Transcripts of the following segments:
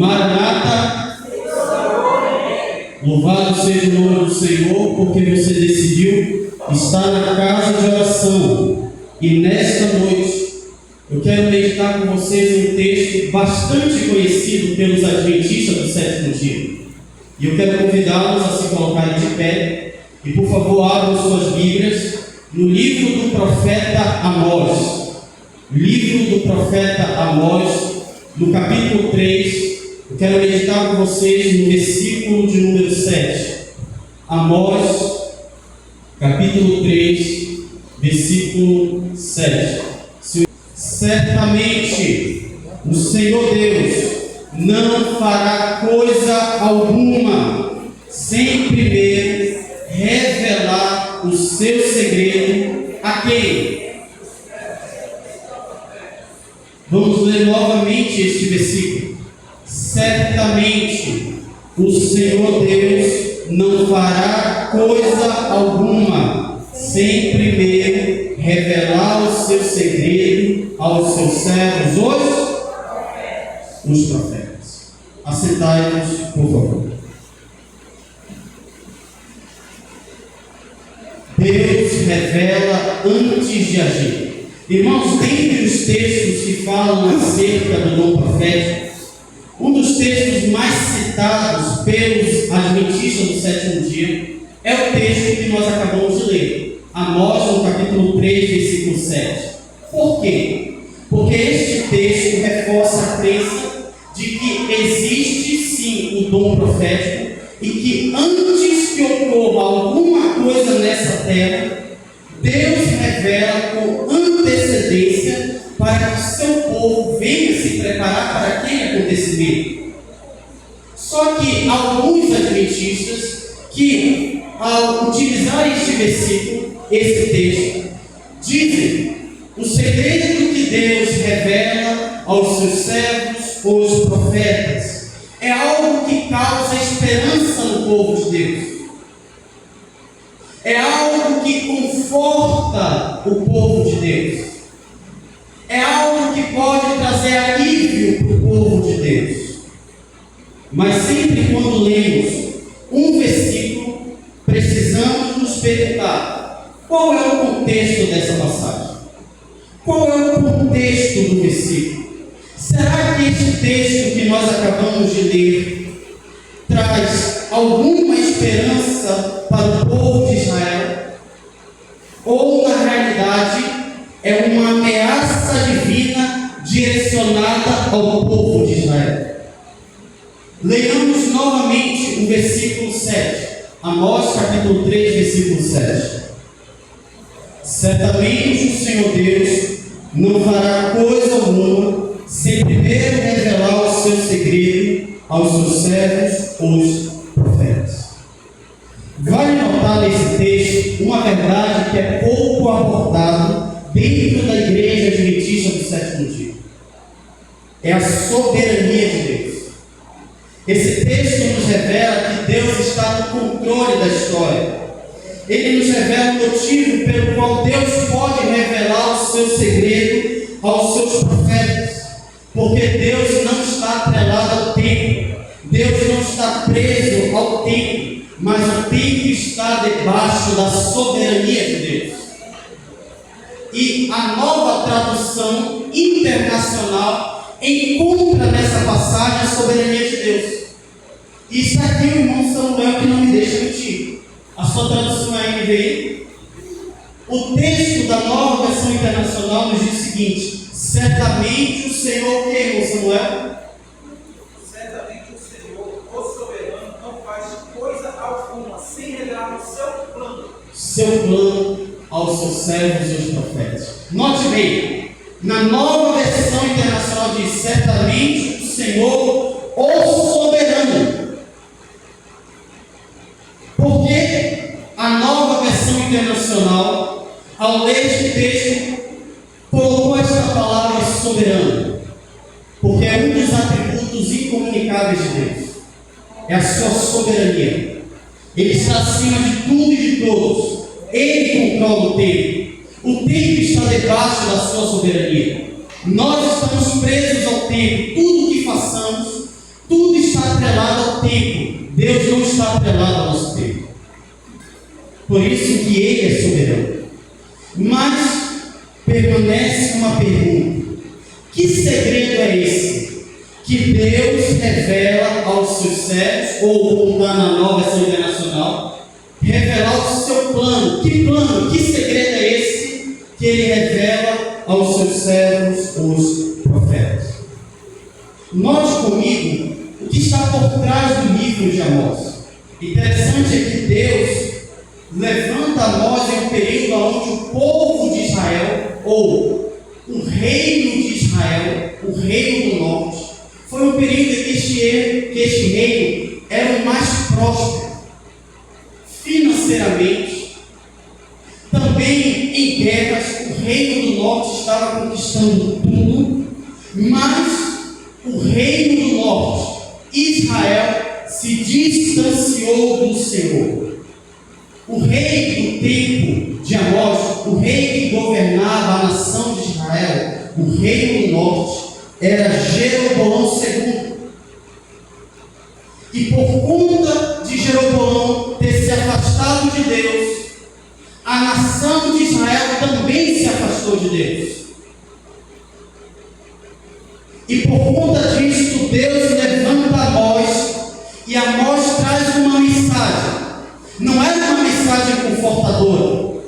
Maranata. Louvado seja o nome do Senhor, porque você decidiu estar na casa de oração. E nesta noite, eu quero meditar com vocês um texto bastante conhecido pelos adventistas do sétimo dia. E eu quero convidá-los a se colocarem de pé. E por favor, abram suas Bíblias no livro do profeta Amós. Livro do profeta Amós, no capítulo 3. Eu quero meditar com vocês no versículo de número 7. Amós, capítulo 3, versículo 7. Certamente o Senhor Deus não fará coisa alguma sem primeiro revelar o seu segredo a quem? Vamos ler novamente este versículo. Certamente o Senhor Deus não fará coisa alguma sem primeiro revelar o seu segredo aos seus servos, os profetas. Assentai-vos, por favor. Deus revela antes de agir. Irmãos, dentre os textos que falam acerca do dom profético, um dos textos mais citados pelos adventistas do sétimo dia é o texto que nós acabamos de ler, Amós, no capítulo 3, versículo 7. Por quê? Porque este texto reforça a crença de que existe sim o dom profético e que antes que ocorra alguma coisa nessa terra, Deus revela com antecedência para que seu povo venha se preparar para aquele acontecimento. Só que alguns adventistas que, ao utilizar este versículo, esse texto, dizem: o segredo que Deus revela aos seus servos, os profetas, é algo que causa esperança no povo de Deus. É algo que conforta o povo de Deus. É algo que pode trazer alívio para o povo de Deus. Mas sempre quando lemos um versículo, precisamos nos perguntar: qual é o contexto dessa passagem? Qual é o contexto do versículo? Será que este texto que nós acabamos de ler traz alguma esperança para o povo de Israel? Ou, na realidade, é uma ameaça divina direcionada ao povo de Israel? Leiamos novamente o versículo 7. Amós, capítulo 3, versículo 7. Certamente o Senhor Deus não fará coisa alguma sem primeiro revelar o seu segredo aos seus servos, os profetas. Vale notar nesse texto uma verdade que é pouco abordada dentro da igreja adventista do sétimo dia. É a soberania de Deus. Esse texto nos revela que Deus está no controle da história. Ele nos revela o motivo pelo qual Deus pode revelar o seu segredo aos seus profetas. Porque Deus não está atrelado ao tempo. Deus não está preso ao tempo. Mas o tempo está debaixo da soberania de Deus. E a Nova Tradução Internacional encontra nessa passagem a soberania de Deus. E está aqui o irmão Samuel que não me deixa mentir. A sua tradução é NVI. O texto da Nova Versão Internacional nos diz o seguinte: certamente o Senhor, que irmão Samuel? Certamente o Senhor, o soberano, não faz coisa alguma sem revelar o seu plano. Seu plano aos seus servos e aos profetas. Note bem, na Nova Versão Internacional diz: certamente o Senhor, o soberano. Porque a Nova Versão Internacional, ao ler este texto, colocou esta palavra soberano? Porque é um dos atributos incomunicáveis de Deus. É a sua soberania. Ele está acima de tudo e de todos. Ele controla o tempo. O tempo está debaixo da sua soberania. Nós estamos presos ao tempo. Tudo que façamos, tudo atrelado ao tempo. Deus não está atrelado ao nosso tempo. Por isso que Ele é soberano. Mas permanece uma pergunta: que segredo é esse que Deus revela aos seus servos, ou voltando à Nova Versão Internacional, revelar o seu plano? Que segredo é esse que Ele revela aos seus servos, os profetas? Note comigo o que está por trás do livro de Amós. Interessante é que Deus levanta Amós em um período onde o povo de Israel, ou o reino de Israel, o reino do norte, foi um período em que este reino era o mais próspero financeiramente. Também em guerras, o reino do norte estava conquistando tudo, mas o reino do norte, Israel, se distanciou do Senhor. O rei do tempo de Amós, o rei que governava a nação de Israel, o reino do norte, era Jeroboão II. E por conta de Jeroboão ter se afastado de Deus, a nação de Israel também se afastou de Deus. E por conta disso, Deus levanta Amós, e Amós traz uma mensagem. Não era uma mensagem confortadora,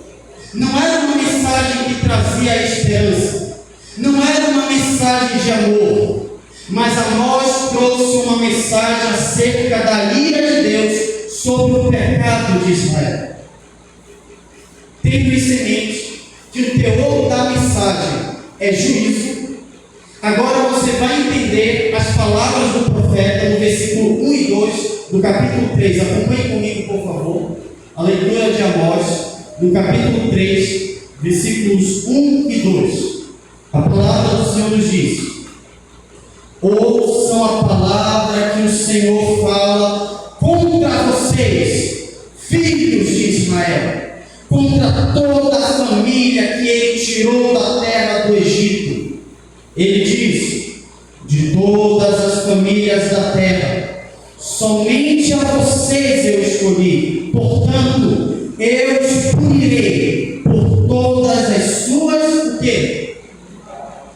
não era uma mensagem que trazia esperança, não era uma mensagem de amor, mas Amós trouxe uma mensagem acerca da ira de Deus sobre o pecado de Israel. Tendo isso em mente, que o teor da mensagem é juízo, agora você vai entender as palavras do profeta no versículo 1 e 2 do capítulo 3. Acompanhe comigo, por favor, a leitura de Amós, no capítulo 3, versículos 1 e 2. A palavra do Senhor nos diz: ouçam a palavra que o Senhor fala contra vocês, filhos de Israel, contra toda a família que Ele tirou da terra do Egito. Ele diz: de todas as famílias da terra, somente a vocês eu escolhi, portanto, eu os punirei por todas as suas, o quê?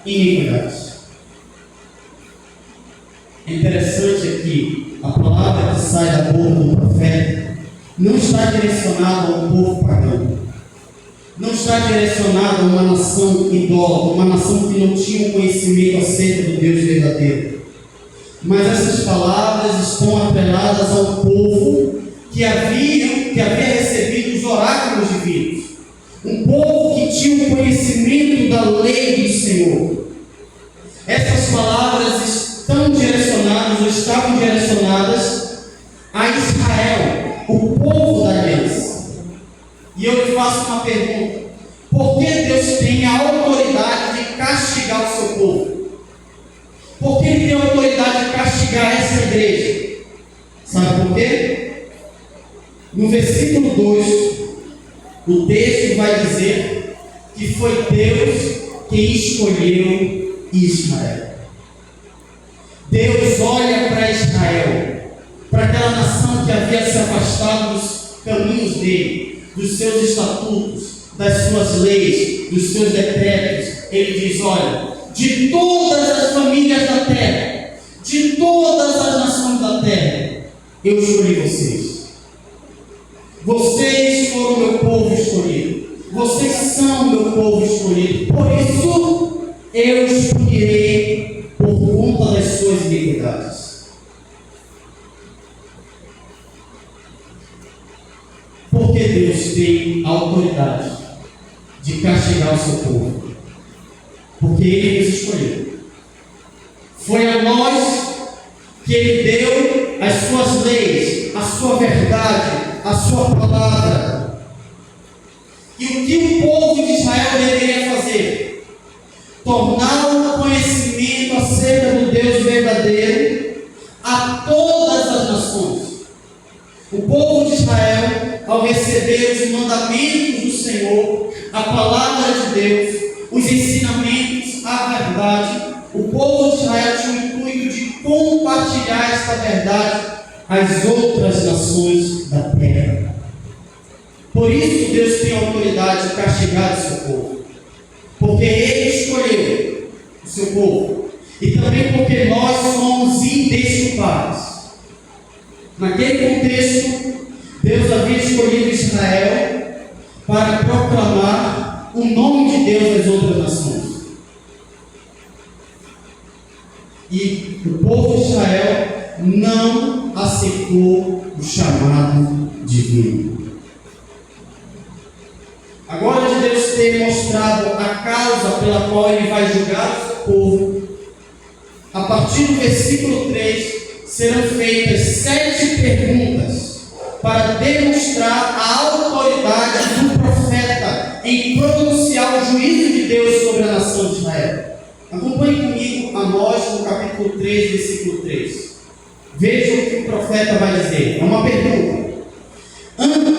Iniquidades. É interessante aqui, a palavra que sai da boca do profeta não está direcionada a um povo pagão, não está direcionada a uma nação idólatra, uma nação que não tinha um conhecimento acerca do Deus verdadeiro. Mas essas palavras estão atreladas ao povo que havia recebido os oráculos divinos, um povo que tinha o conhecimento da lei do Senhor. Essas palavras estavam direcionadas a Israel, o povo da aliança. E eu lhe faço uma pergunta: por que Deus tem a autoridade de castigar o seu povo? Por que Ele tem a autoridade de castigar essa igreja? Sabe por quê? No versículo 2, o texto vai dizer que foi Deus quem escolheu Israel. Deus olha para Israel, para aquela nação que havia se afastado dos caminhos dele, dos seus estatutos, das suas leis, dos seus decretos. Ele diz: olha, de todas as famílias da terra, de todas as nações da terra, eu escolhi vocês. Vocês foram meu povo escolhido. Vocês são meu povo escolhido. Por isso, eu os punirei por conta das suas iniquidades. Porque Deus tem a autoridade de castigar o seu povo? Porque Ele nos escolheu. Foi a nós que Ele deu as suas leis, a sua verdade, a sua palavra. E o que o povo de Israel deveria fazer? Tornar o conhecimento acerca do Deus verdadeiro a todas as nações. O povo de Israel, ao receber os mandamentos do Senhor, a palavra de Deus, os ensinamentos, a verdade, o povo de Israel tinha o intuito de compartilhar esta verdade às outras nações da terra. Por isso Deus tem autoridade de castigar o seu povo, porque Ele escolheu o seu povo, e também porque nós somos indesculpáveis. Naquele contexto, Deus havia escolhido Israel para proclamar o nome de Deus às outras nações. E o povo de Israel não aceitou o chamado divino. Agora de Deus ter mostrado a causa pela qual Ele vai julgar o seu povo, a partir do versículo 3, serão feitas 7 perguntas para demonstrar a autoridade do profeta em pronunciar o juízo de Deus sobre a nação de Israel. Acompanhe comigo Amós no capítulo 3, versículo 3. Veja o que o profeta vai dizer. É uma pergunta.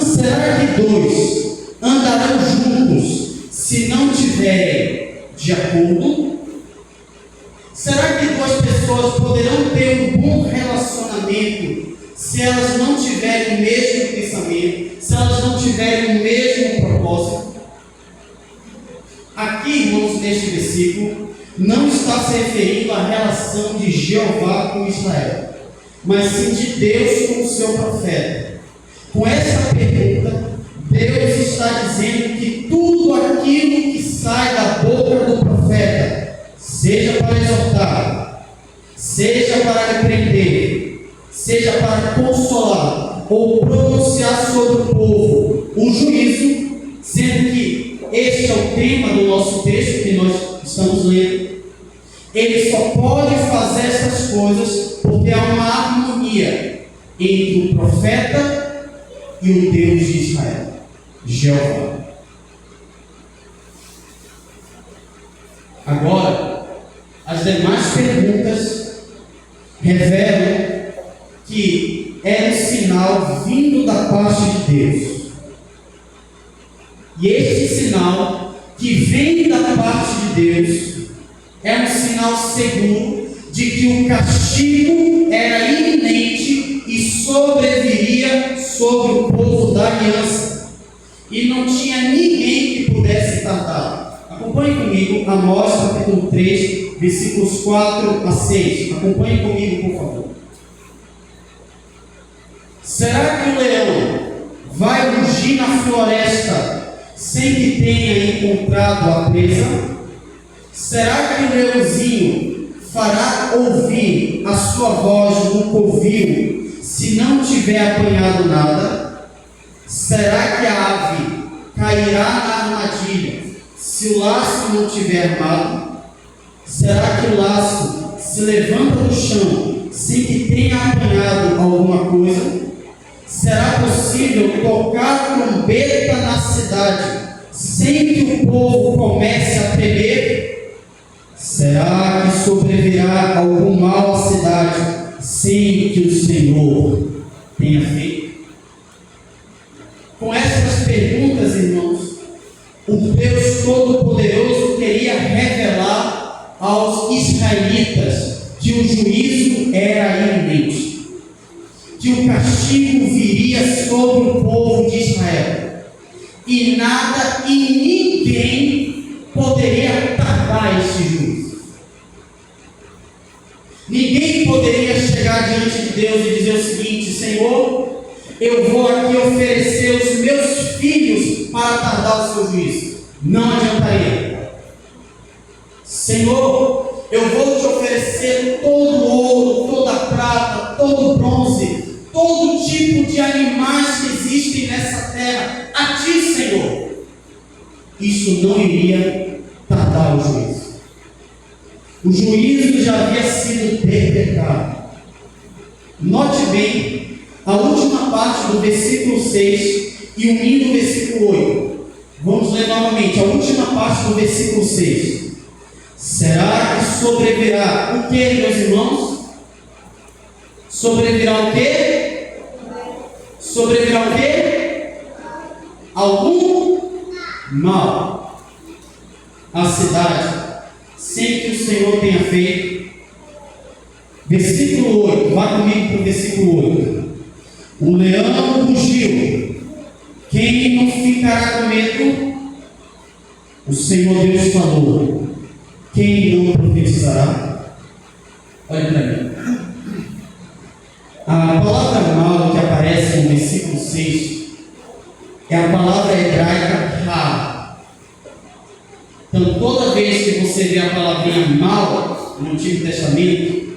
Será que 2 andarão juntos se não tiverem de acordo? Será que 2 pessoas poderão ter um bom relacionamento se elas não tiverem o mesmo pensamento, se elas não tiverem o mesmo propósito? Aqui, irmãos, neste versículo, não está se referindo à relação de Jeová com Israel, mas sim de Deus com o seu profeta. Com essa pergunta, Deus está dizendo que tudo aquilo que sai da boca do profeta, seja para exortar, seja para repreender, seja para consolar ou pronunciar sobre o povo o juízo, sendo que este é o tema do nosso texto que nós estamos lendo, ele só pode fazer essas coisas porque há uma harmonia entre o profeta e o Deus de Israel, Jeová. Agora, as demais perguntas revelam que é um sinal vindo da parte de Deus. E este sinal que vem da parte de Deus é um sinal seguro de que o castigo era iminente e sobreviria sobre o povo da aliança. E não tinha ninguém que pudesse tardar. Acompanhe comigo Amós capítulo 3, versículos 4 a 6. Acompanhe comigo, por favor. Será que o leão vai rugir na floresta sem que tenha encontrado a presa? Será que o leãozinho fará ouvir a sua voz no covil se não tiver apanhado nada? Será que a ave cairá na armadilha se o laço não tiver armado? Será que o laço se levanta do chão sem que tenha apanhado alguma coisa? Será possível tocar trombeta na cidade sem que o povo comece a tremer? Será que sobrevirá algum mal à cidade sem que o Senhor tenha feito? Com essas perguntas, irmãos, o Deus Todo-Poderoso queria revelar aos israelitas que o juízo era iminente, que o castigo viria sobre o povo de Israel, e nada e ninguém poderia tardar esse juízo. Ninguém poderia chegar diante de Deus e dizer o seguinte: Senhor, eu vou aqui oferecer os meus filhos para tardar o seu juízo. Não adiantaria. Senhor, eu vou te oferecer todo o ouro, toda a prata, todo o bronze, todo tipo de animais que existem nessa terra, a ti, Senhor. Isso não iria tardar o juízo. O juízo já havia sido decretado. Note bem a última parte do versículo 6 e o fim do versículo 8. Vamos ler novamente a última parte do versículo 6. Será que sobrevirá o que, meus irmãos? Sobrevirá o que? Sobrevirá o que? Algum mal à cidade sem que o Senhor tenha feito. Versículo para o versículo 8. O leão rugiu, quem não ficará com medo? O Senhor Deus falou, quem não profetizará? Olha para mim. A palavra mal que aparece no versículo 6 é a palavra hebraica ra. Então, toda vez que você vê a palavrinha mal no Antigo Testamento,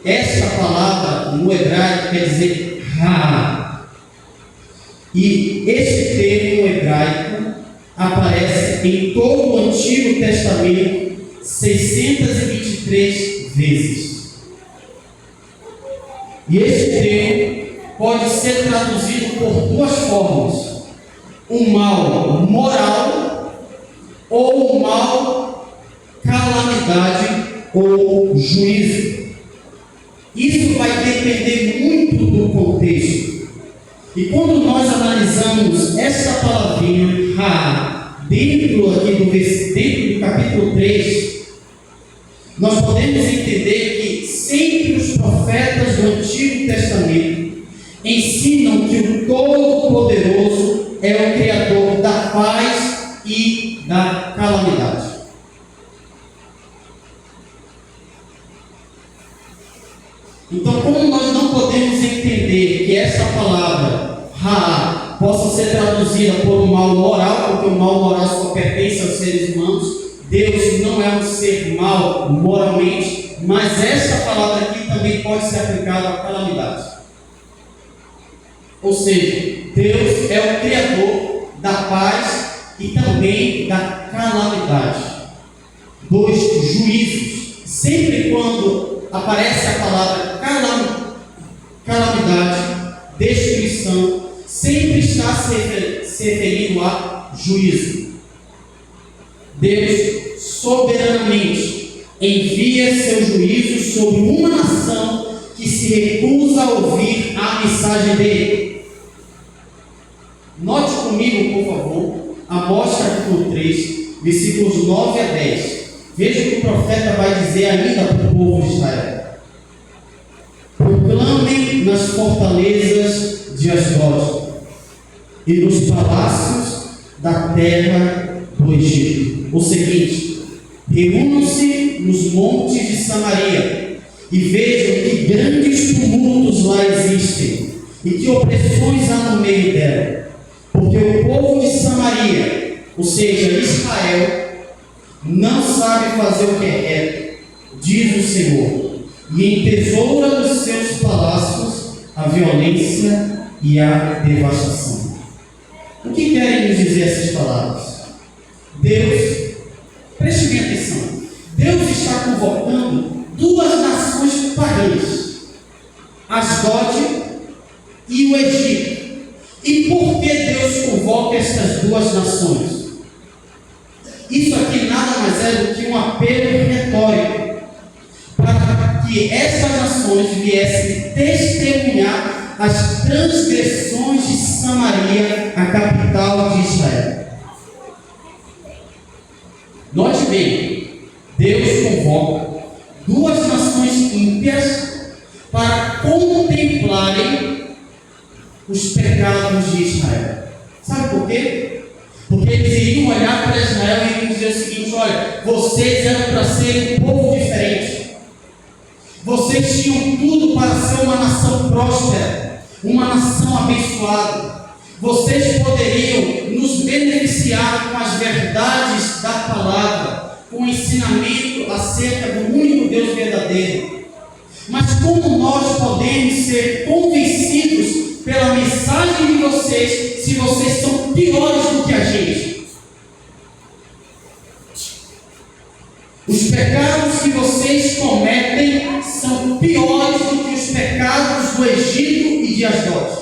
essa palavra no hebraico quer dizer ra. E esse termo hebraico aparece em todo o Antigo Testamento 623 vezes. E esse termo pode ser traduzido por duas formas: um mal moral ou um mal calamidade ou juízo. Isso vai depender muito do contexto. E quando nós analisamos essa palavrinha ha, dentro do capítulo 3, nós podemos entender que sempre os profetas do Antigo Testamento ensinam que o Todo-Poderoso é o Criador da paz e da calamidade. Então, como nós não podemos entender que essa palavra ha possa ser traduzida por um mal moral, porque o mal moral só pertence aos seres humanos, Deus não é um ser mau moralmente, mas essa palavra aqui também pode ser aplicada à calamidade. Ou seja, Deus é o Criador da paz e também da calamidade, dos juízos. Sempre quando aparece a palavra calamidade, destruição, sempre está se referindo a juízo. Deus soberanamente envia seu juízo sobre uma nação que se recusa a ouvir a mensagem dele. Note comigo, por favor, Amós capítulo 3, versículos 9 a 10. Veja o que o profeta vai dizer ainda para o povo de Israel. Proclamem nas fortalezas de Asdod e nos palácios da terra do Egito o seguinte: reúnam-se nos montes de Samaria e vejam que grandes tumultos lá existem e que opressões há no meio dela, porque o povo de Samaria, ou seja, Israel, não sabe fazer o que é reto, diz o Senhor, e entesoura nos seus palácios a violência e a devastação. O que querem nos dizer essas palavras? Deus, preste bem atenção, Deus está convocando duas nações pagãs, Asdod e o Egito. E por que Deus convoca estas duas nações? Isso aqui nada mais é do que um apelo retórico para que essas nações viessem testemunhar as transgressões de Samaria, a capital de Israel. Note bem, Deus convoca duas nações ímpias para contemplarem os pecados de Israel. Sabe por quê? Porque eles iriam olhar para Israel e iriam dizer o seguinte: olha, vocês eram para ser um povo diferente, vocês tinham tudo para ser uma nação próspera, uma nação abençoada, vocês poderiam nos beneficiar com as verdades da palavra, com o ensinamento acerca do único Deus verdadeiro. Mas como nós podemos ser convencidos pela mensagem de vocês se vocês são piores do que a gente? Os pecados que vocês cometem são piores do que os pecados do Egito e de Asdod.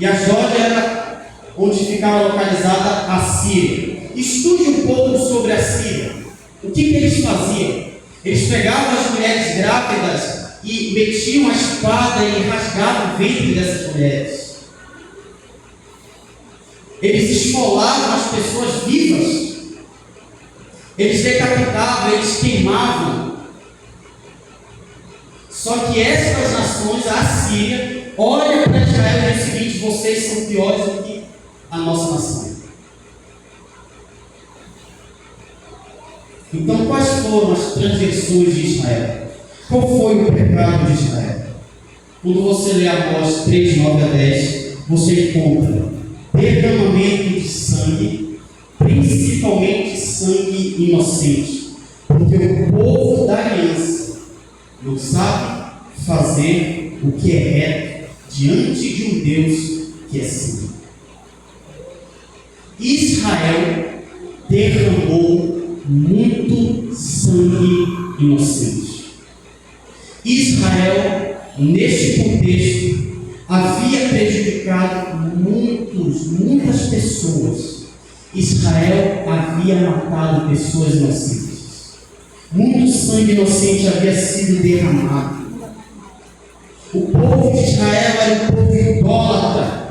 E Asdod era onde ficava localizada a Síria. Estude um pouco sobre a Síria. O que eles faziam? Eles pegavam as mulheres grávidas e metiam a espada e rasgavam o ventre dessas mulheres. Eles esfolavam as pessoas vivas. Eles decapitavam, eles queimavam. Só que estas nações, a Assíria, olha para Israel e diz o seguinte: vocês são piores do que a nossa nação. Então, quais foram as transgressões de Israel? Qual foi o pecado de Israel? Quando você lê Amós 3, 9 a 10, você encontra derramamento de sangue, principalmente sangue inocente, porque o povo da aliança não sabe fazer o que é reto diante de um Deus que é santo. Israel derramou muito sangue inocente. Israel, neste contexto, havia prejudicado muitas pessoas. Israel havia matado pessoas inocentes. Muito sangue inocente havia sido derramado. O povo de Israel era um povo idólatra.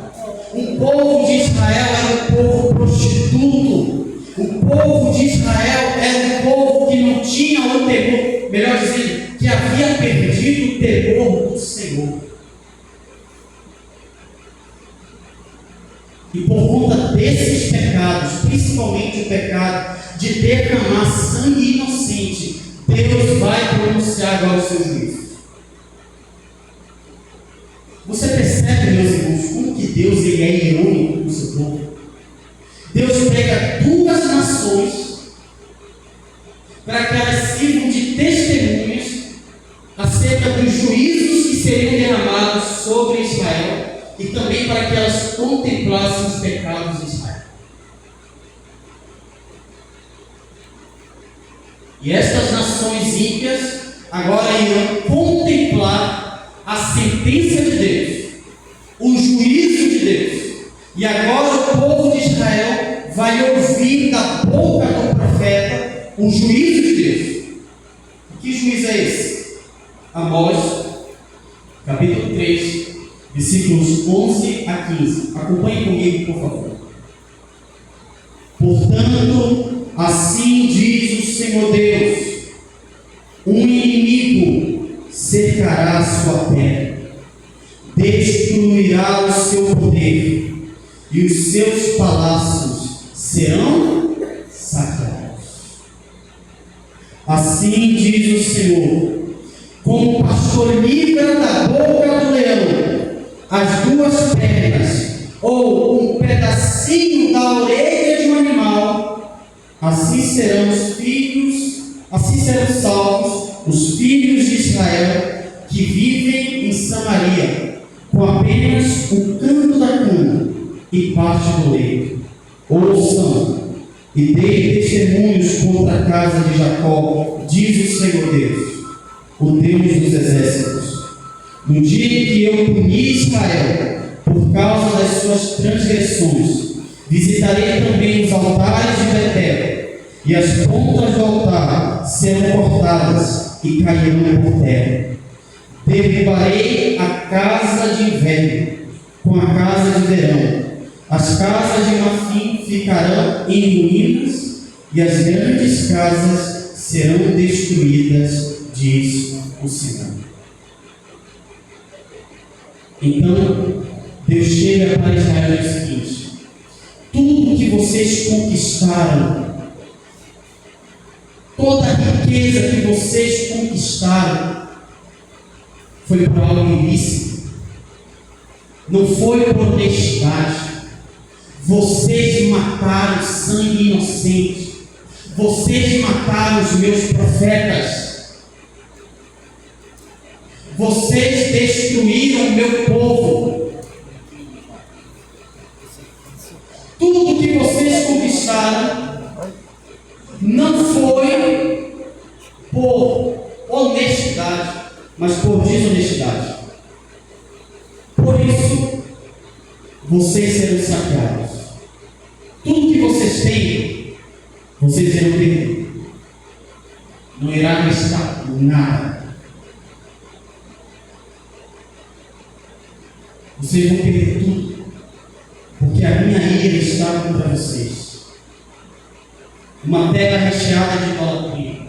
O povo de Israel era um povo prostituto. O povo de Israel era um povo que não tinha o temor, melhor dizendo, que havia perdido o temor do Senhor. E por conta desses pecados, principalmente o pecado de derramar sangue inocente, Deus vai pronunciar agora os seus juízos. Você percebe, meus irmãos, como que Deus ele é irônico com o seu povo? Deus pega duas nações para que elas sirvam de testemunhas acerca dos juízos que seriam derramados sobre Israel e também para que elas contemplassem os pecados de Israel. E estas nações ímpias agora irão contemplar a sentença de Deus, o juízo de Deus. E agora o povo de Israel vai ouvir da boca do profeta o juízo de Deus. Que juízo é esse? Amós, capítulo 3, versículos 11 a 15. Acompanhe comigo, por favor. Portanto, assim diz o Senhor Deus: um inimigo cercará a sua terra, destruirá o seu poder, e os seus palácios serão saqueados. Assim diz o Senhor: como o pastor livra da boca do leão as duas pernas, ou um pedacinho da orelha de um animal, assim serão salvos os filhos de Israel que vivem em Samaria, com apenas o canto da cana e parte do leito. Ouçam e deem testemunhos contra a casa de Jacó, diz o Senhor Deus, o Deus dos exércitos. No dia em que eu puni Israel por causa das suas transgressões, visitarei também os altares de Betel, e as pontas do altar serão cortadas e cairão por terra. Derrubarei a casa de inverno com a casa de verão. As casas de marfim ficarão em ruínas, e as grandes casas serão destruídas, diz o Senhor. Então, Deus chega para Israel e diz o seguinte: tudo que vocês conquistaram, toda a riqueza que vocês conquistaram, foi por algo ilícito, não foi por honestidade. Vocês mataram sangue inocente, vocês mataram os meus profetas, vocês destruíram o meu povo. Tudo que vocês conquistaram não foi por honestidade, mas por desonestidade. Por isso, vocês serão saqueados. Tudo que vocês têm, vocês irão perder. Não irá restar nada. Vocês vão perder tudo, porque a minha ira está contra vocês. Uma terra recheada de idolatria,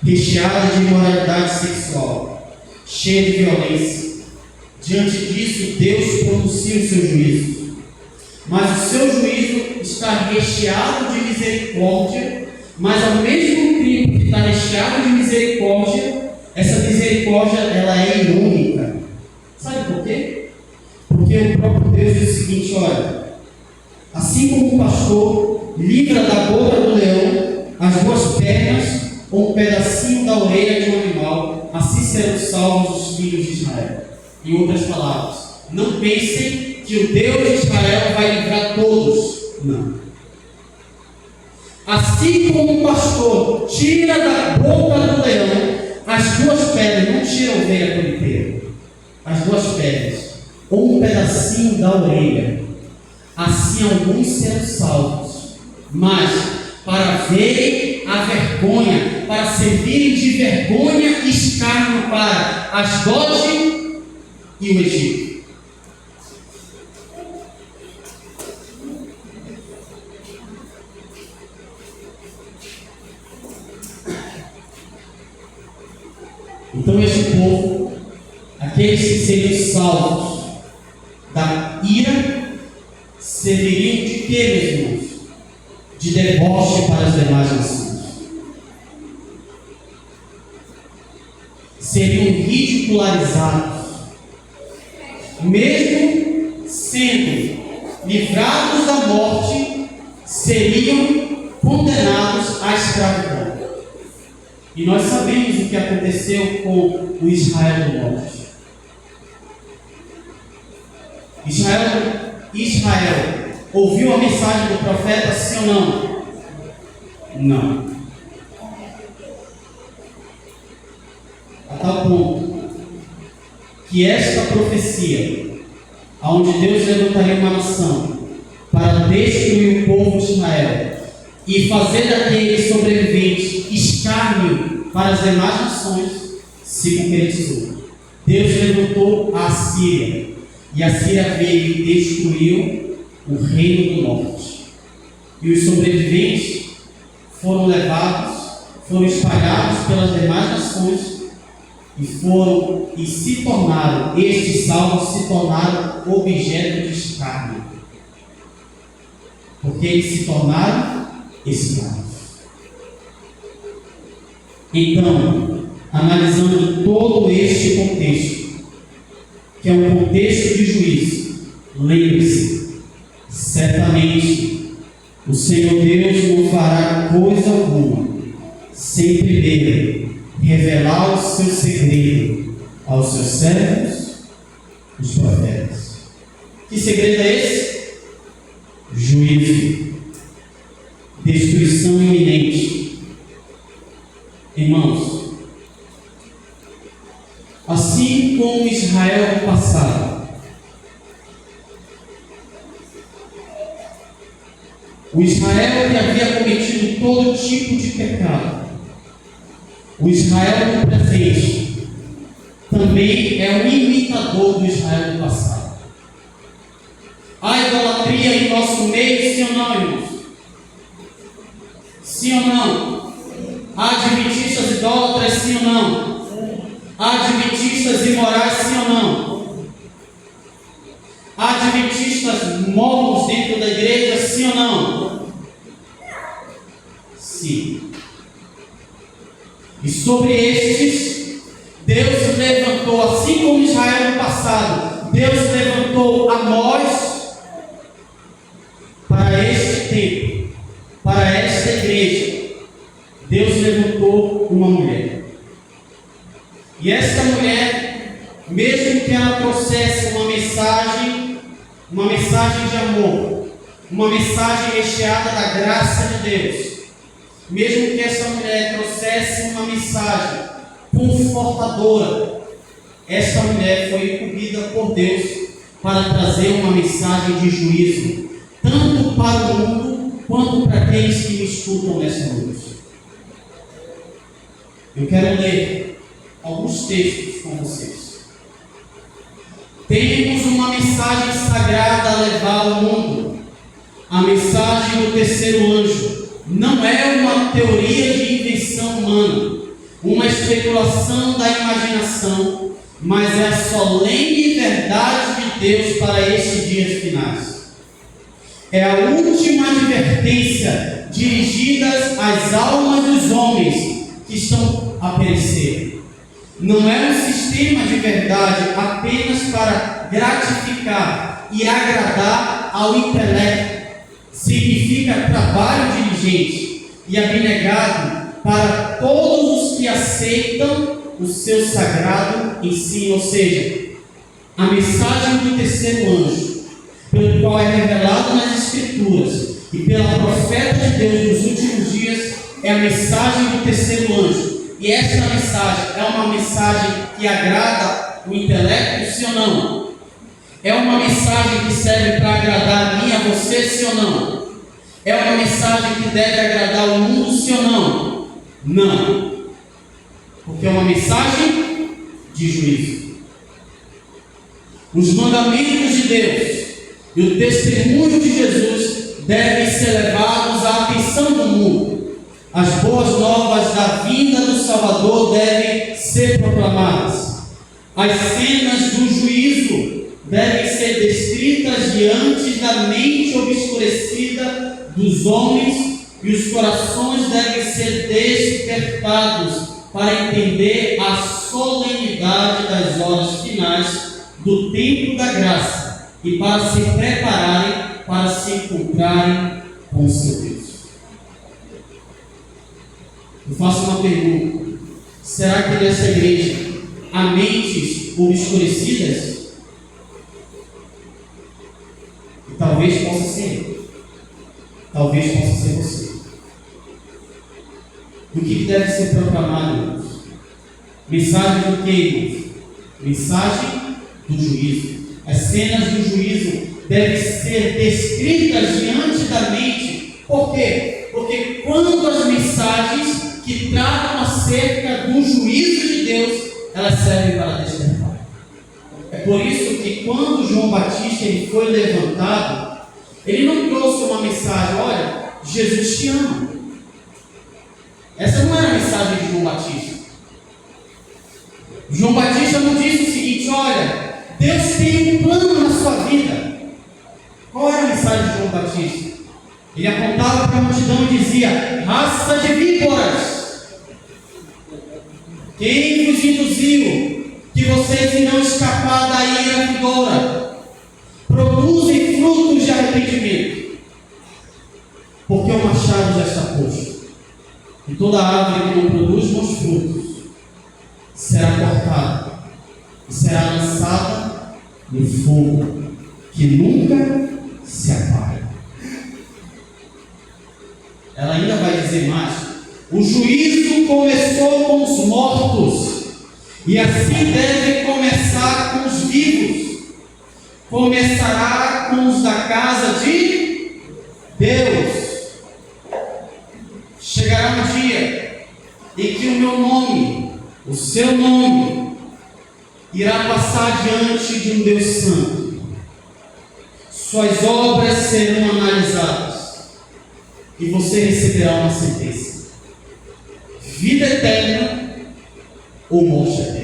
recheada de imoralidade sexual, cheia de violência. Diante disso, Deus pronuncia o seu juízo. Mas o seu juízo está recheado de misericórdia, mas ao mesmo tempo que está recheado de misericórdia, essa misericórdia ela é irônica. Sabe por quê? Porque o próprio Deus diz o seguinte: olha, assim como o pastor livra da boca do leão as duas pernas ou um pedacinho da orelha de um animal, assim serão salvos os filhos de Israel. Em outras palavras, não pensem que o Deus de Israel vai livrar todos. Não. Assim como o pastor tira da boca do leão as duas pedras, não tira a ovelha por inteiro, as duas pedras, ou um pedacinho da orelha, assim alguns serão salvos. Mas para verem a vergonha, para servirem de vergonha e escárnio para Asdod e o Egito. Então este povo, aqueles que seriam salvos da ira, serviriam de quê, meus irmãos? De deboche para as demais nações. Seriam ridicularizados. Mesmo sendo livrados da morte, seriam condenados à escravidão. E nós sabemos o que aconteceu com o Israel do Norte. Israel ouviu a mensagem do profeta, sim ou não? Não. A tal ponto que esta profecia, onde Deus levantaria uma nação para destruir o povo de Israel e fazer daqueles sobreviventes escárnio para as demais nações, se concretizou. Deus levantou a Síria, e a Síria veio e destruiu o reino do norte. E os sobreviventes foram levados, foram espalhados pelas demais nações e se tornaram, estes salvos se tornaram objeto de escárnio. Porque eles se tornaram escravos. Então, analisando todo este contexto, que é um contexto de juízo, lembre-se, certamente o Senhor Deus não fará coisa alguma sem primeiro revelar o seu segredo aos seus servos, os profetas. Que segredo é esse? Juízo, destruição iminente. Irmãos, assim como Israel no passado, o Israel que havia cometido todo tipo de pecado, o Israel no presente também é um imitador do Israel do passado. Há idolatria em nosso meio, sim ou não, irmãos? Sim ou não? Há adventistas idólatras, sim ou não? Há adventistas imorais, sim ou não? Há adventistas mormons dentro da igreja, sim ou não? Sim. E sobre estes, Deus levantou, assim como Israel no passado, Deus levantou Amós para este tempo, para esta igreja. Deus levantou uma mulher. E esta mulher, mesmo que ela trouxesse uma mensagem de amor, uma mensagem recheada da graça de Deus, mesmo que essa mulher trouxesse uma mensagem confortadora, esta mulher foi incumbida por Deus para trazer uma mensagem de juízo, tanto para o mundo quanto para aqueles que me escutam nessa noite. Eu quero ler alguns textos com vocês. Temos uma mensagem sagrada a levar ao mundo. A mensagem do terceiro anjo não é uma teoria de invenção humana, uma especulação da imaginação, mas é a solene verdade de Deus para estes dias finais. É a última advertência dirigida às almas dos homens que estão a perecer. Não é um sistema de verdade apenas para gratificar e agradar ao intelecto. Significa trabalho diligente e abnegado para todos os que aceitam o seu sagrado ensino, ou seja, a mensagem do terceiro anjo, pelo qual é revelado nas Escrituras e pela profeta de Deus nos últimos dias, é a mensagem do terceiro anjo. E esta mensagem é uma mensagem que agrada o intelecto, sim ou não? É uma mensagem que serve para agradar a mim, a você, sim ou não? É uma mensagem que deve agradar o mundo, sim ou não? Não. Porque é uma mensagem de juízo. Os mandamentos de Deus e o testemunho de Jesus devem ser levados à atenção do mundo. As boas novas da vinda do Salvador devem ser proclamadas. As cenas do juízo devem ser descritas diante da mente obscurecida dos homens e os corações devem ser despertados para entender a solenidade das horas finais do tempo da graça e para se prepararem para se encontrarem com o seu Deus. Eu faço uma pergunta: será que nessa igreja há mentes obscurecidas? E talvez possa ser. Talvez possa ser você. O que deve ser proclamado, irmãos? Mensagem do que, irmãos? Mensagem do juízo. As cenas do juízo devem ser descritas diante da mente. Por quê? Porque quando as mensagens que tratam acerca do juízo de Deus, elas servem para despertar. É por isso que quando João Batista ele foi levantado, ele não trouxe uma mensagem: olha, Jesus te ama. Essa não era a mensagem de João Batista. João Batista não disse o seguinte: olha, Deus tem um plano na sua vida. Qual era a mensagem de João Batista? Ele apontava para a multidão e dizia: raça de víboras, quem vos induziu que vocês irão escapar da ira vindoura? Produzem frutos de arrependimento, porque o machado já está posto, e toda árvore que não produz bons frutos será cortada e será lançada no fogo, que nunca se apaga. Ela ainda vai dizer mais: o juízo começou com os mortos, e assim deve começar com os vivos. Começará com os da casa de Deus. Chegará um dia em que o meu nome, o seu nome, irá passar diante de um Deus santo. Suas obras serão analisadas e você receberá uma sentença: vida eterna ou morte eterna.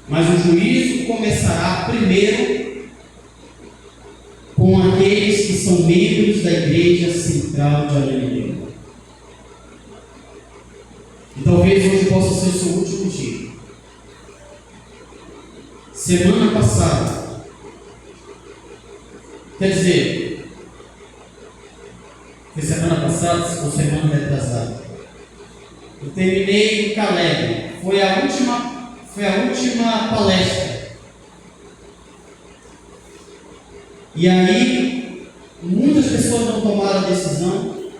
Mas o juízo começará primeiro com aqueles que são membros da Igreja Central de Alemanha. E talvez hoje possa ser o seu último dia. Semana passada, quer dizer, foi semana passada ou semana retrasada, eu terminei o Caleb. Foi a última palestra. E aí, muitas pessoas não tomaram a decisão.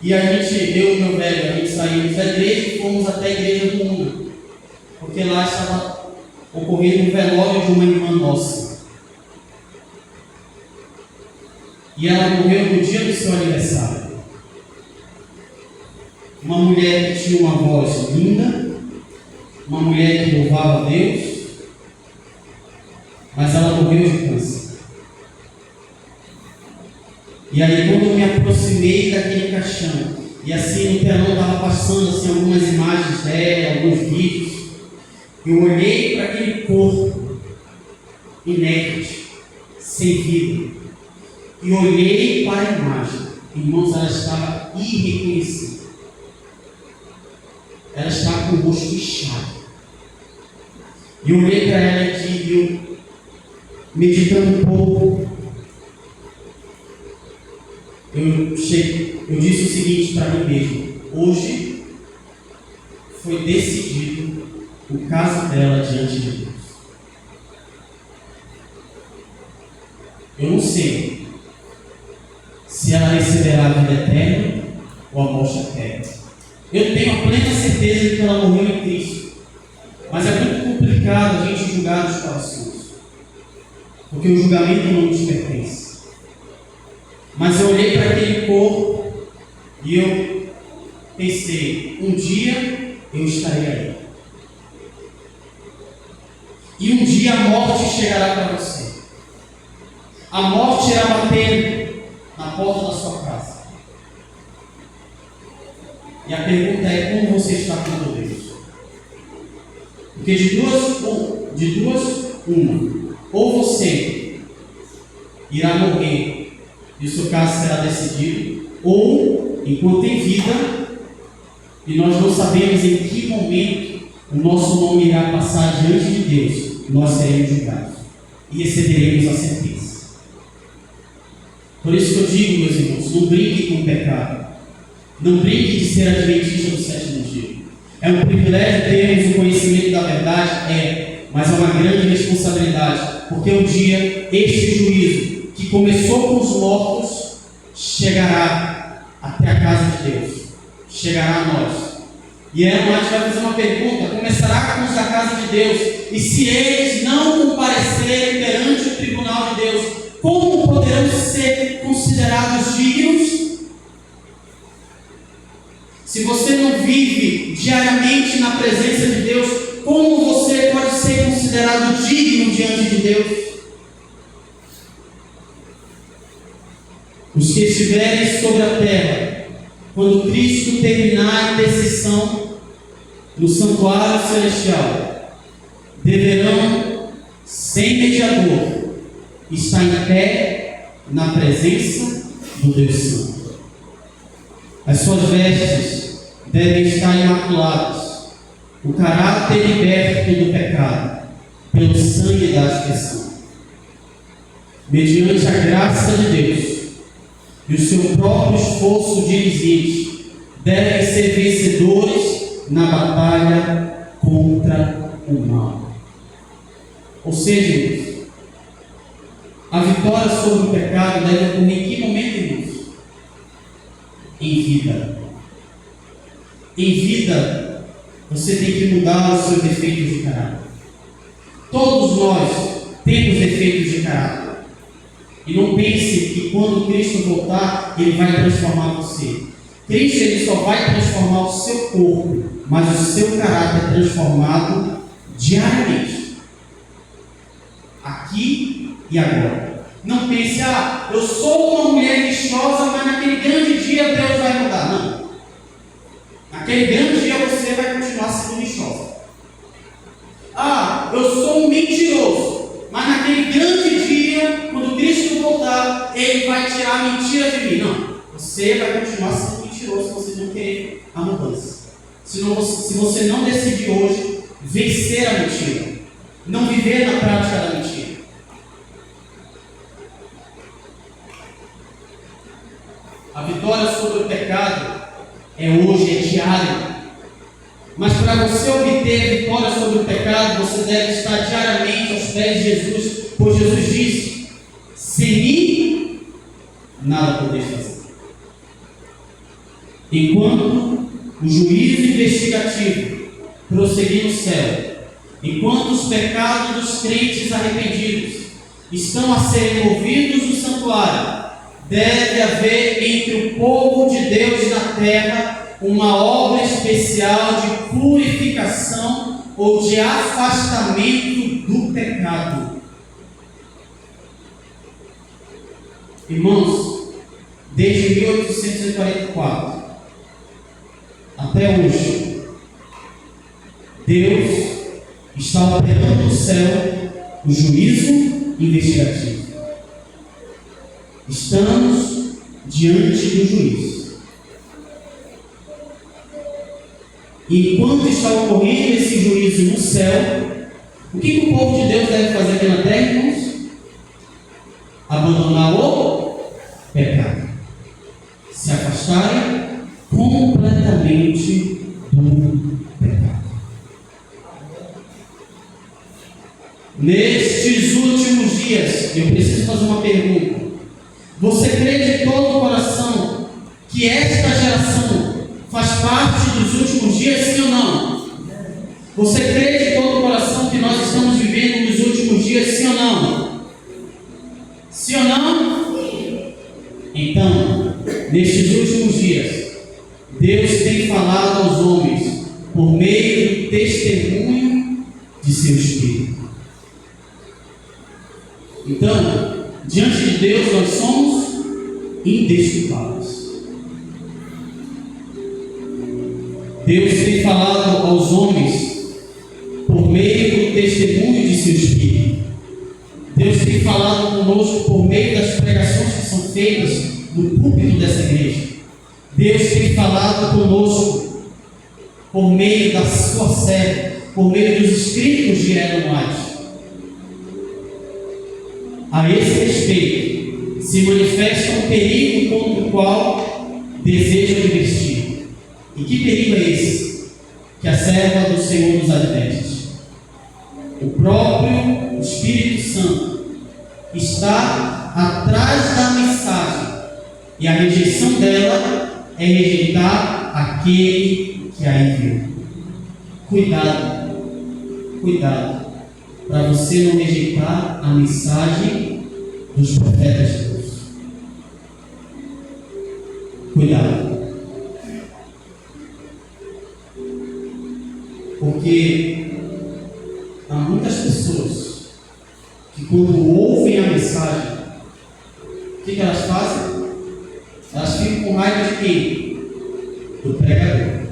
E a gente, eu e meu velho, a gente saímos da igreja e fomos até a igreja do mundo. Porque lá estava ocorrendo um velório de uma irmã nossa. E ela morreu no dia do seu aniversário. Uma mulher que tinha uma voz linda, uma mulher que louvava a Deus, mas ela morreu de câncer. E aí, quando eu me aproximei daquele caixão, E assim no telão estava passando assim, algumas imagens dela, alguns vídeos. Eu olhei para aquele corpo inerte, sem vida, e olhei para a imagem. Irmãos, ela estava irreconhecível. Ela estava com o rosto inchado. E eu olhei para ela e eu, meditando um pouco, eu disse o seguinte para mim mesmo: hoje foi decidido o caso dela diante de Deus. Eu não sei se ela receberá a vida eterna ou a morte eterna. Eu tenho a plena certeza de que ela morreu em Cristo. Mas é muito complicado a gente julgar os corações, porque o julgamento não nos pertence. Mas eu olhei para aquele corpo e eu pensei: um dia eu estarei aí. E um dia a morte chegará para você. A morte irá bater na porta da sua casa. E a pergunta é: como você está com Deus? Porque de duas, uma. Ou você irá morrer e o seu caso será decidido, ou, enquanto em vida, e nós não sabemos em que momento o nosso nome irá passar diante de Deus, nós seremos julgados e receberemos a sentença. Por isso que eu digo, meus irmãos, não brinque com o pecado. Não brinque de ser adventista do sétimo dia. É um privilégio termos o conhecimento da verdade, mas é uma grande responsabilidade, porque um dia este juízo, que começou com os mortos, chegará até a casa de Deus, chegará a nós. E a gente vai fazer uma pergunta: começará com os da casa de Deus, e se eles não comparecerem perante o tribunal de Deus, como poderão ser considerados dignos? Se você não vive diariamente na presença de Deus, como você pode ser considerado digno diante de Deus? Os que estiverem sobre a terra, quando Cristo terminar a intercessão no santuário celestial, deverão, sem mediador, estar em pé na presença do Deus Santo. As suas vestes devem estar imaculadas, o caráter liberto do pecado, pelo sangue da aspersão. Mediante a graça de Deus e o seu próprio esforço diligente, devem ser vencedores na batalha contra o mal. Ou seja, a vitória sobre o pecado deve ocorrer em que momento, irmãos? Em vida. Em vida, você tem que mudar os seus defeitos de caráter. Todos nós temos defeitos de caráter. E não pense que quando Cristo voltar, Ele vai transformar você. Cristo, Ele só vai transformar o seu corpo, mas o seu caráter é transformado diariamente. Aqui e agora. Não pense: eu sou uma mulher lixosa, mas naquele grande dia Deus vai mudar. Não. Naquele grande dia você vai continuar sendo lixosa. Eu sou um mentiroso, mas naquele grande dia, quando Cristo voltar, Ele vai tirar a mentira de mim. Não. Você vai continuar sendo mentiroso se você não querer a mudança. Se você não decidir hoje vencer a mentira, não viver na prática da mentira. A vitória sobre o pecado é hoje, é diário. Mas para você obter a vitória sobre o pecado, você deve estar diariamente aos pés de Jesus, pois Jesus disse: sem mim, nada podeis fazer. Enquanto o juízo investigativo prosseguir no céu, enquanto os pecados dos crentes arrependidos estão a serem movidos no santuário, deve haver entre o povo de Deus na terra uma obra especial de purificação ou de afastamento do pecado. Irmãos, desde 1844, até hoje, Deus está operando no céu o juízo investigativo. Estamos diante do juízo. E enquanto está ocorrendo esse juízo no céu, o que o povo de Deus deve fazer aqui na terra, irmãos? Abandonar o pecado. Se afastarem completamente do pecado. Nestes últimos dias, eu preciso fazer uma pergunta. Você crê de todo o coração que esta geração faz parte dos últimos dias, sim ou não? Você crê de todo o coração que nós estamos vivendo nos últimos dias, sim ou não? Sim ou não? Sim. Então, nestes últimos dias, Deus tem falado aos homens por meio do testemunho de seu Espírito. Então, diante de Deus nós somos indesculpáveis. Deus tem falado aos homens por meio do testemunho de seu Espírito. Deus tem falado conosco por meio das pregações que são feitas no púlpito dessa igreja. Deus tem falado conosco por meio da sua série, por meio dos escritos de Ellen White. A esse respeito, se manifesta um perigo contra o qual deseja investir. E que perigo é esse? Que a serva do Senhor nos adverte. O próprio Espírito Santo está atrás da mensagem, e a rejeição dela é rejeitar aquele que a enviou. Cuidado, cuidado, para você não rejeitar a mensagem dos profetas de Deus. Cuidado. Porque há muitas pessoas que, quando ouvem a mensagem, o que elas fazem? Elas ficam com raiva de quem? Do pregador.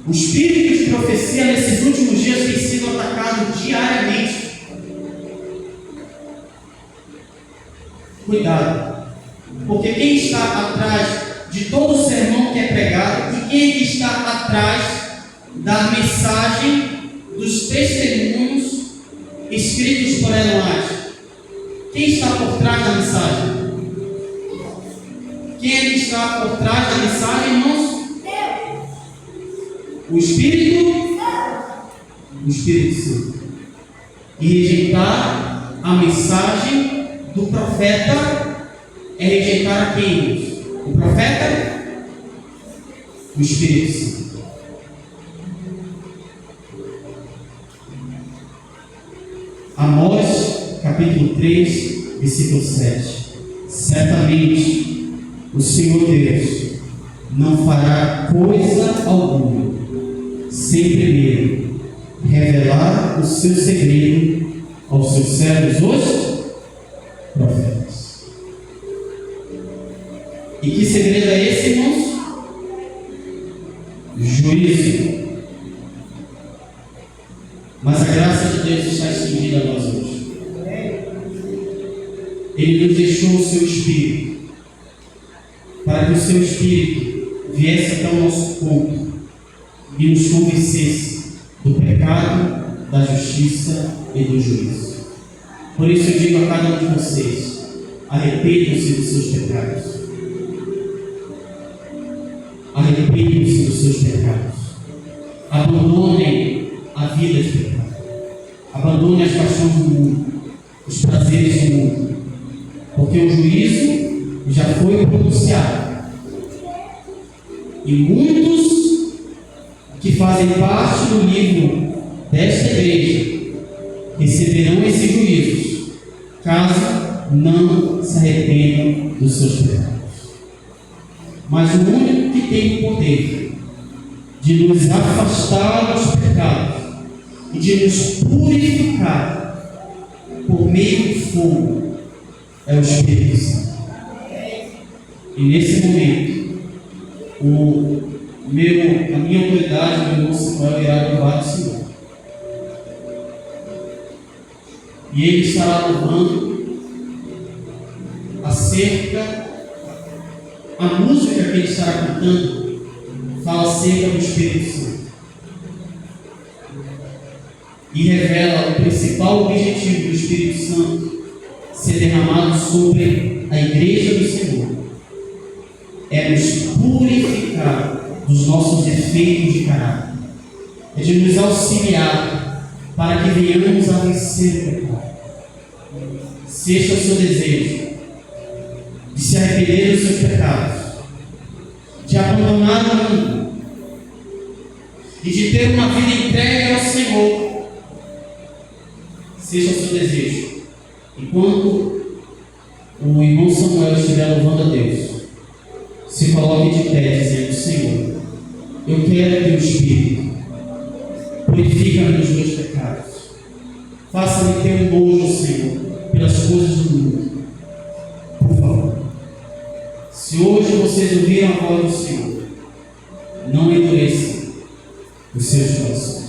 O espírito de profecia nesses últimos dias tem sido atacado diariamente. Cuidado, porque quem está atrás de todo o sermão que é pregado, e quem é que está atrás da mensagem, dos testemunhos escritos por Ellen White? Quem está por trás da mensagem? Quem é que está por trás da mensagem, irmãos? O Espírito? O Espírito Santo. E rejeitar a mensagem do profeta é rejeitar a quem, irmãos? O profeta? O Espírito Santo. Amós, capítulo 3, versículo 7. Certamente o Senhor Deus não fará coisa alguma sem primeiro revelar o seu segredo aos seus servos, os profetas. E que segredo é esse, irmãos? Juízo. Mas a graça de Deus está estendida a nós hoje. Ele nos deixou o seu Espírito, para que o seu Espírito viesse até o nosso ponto e nos convencesse do pecado, da justiça e do juízo. Por isso eu digo a cada um de vocês: arrependam-se dos seus pecados. Arrependam-se dos seus pecados. Abandonem a vida de pecado. Abandonem as paixões do mundo, os prazeres do mundo, porque o juízo já foi pronunciado. E muitos que fazem parte do livro desta igreja receberão esses juízos, caso não se arrependam dos seus pecados. Mas o único que tem o poder de nos afastar dos pecados e de nos purificar por meio do fogo é o Espírito Santo. E nesse momento a minha autoridade, meu irmão Samuel, irá louvar o Senhor. E ele estará louvando a música que ele estará cantando fala acerca do Espírito Santo. E revela o principal objetivo do Espírito Santo ser derramado sobre a igreja do Senhor. É nos purificar dos nossos defeitos de caráter. É de nos auxiliar para que venhamos a vencer o pecado. Se este é o seu desejo, de se arrepender dos seus pecados, de abandonar o mundo e de ter uma vida entregue ao Senhor, seja o seu desejo, enquanto o irmão Samuel estiver louvando a Deus, se coloque de pé dizendo: Senhor, eu quero teu Espírito, purifica-me dos meus pecados, faça-me ter um nojo, Senhor, pelas coisas do mundo. Por favor, se hoje vocês ouviram a voz do Senhor, não endureçam os seus corações.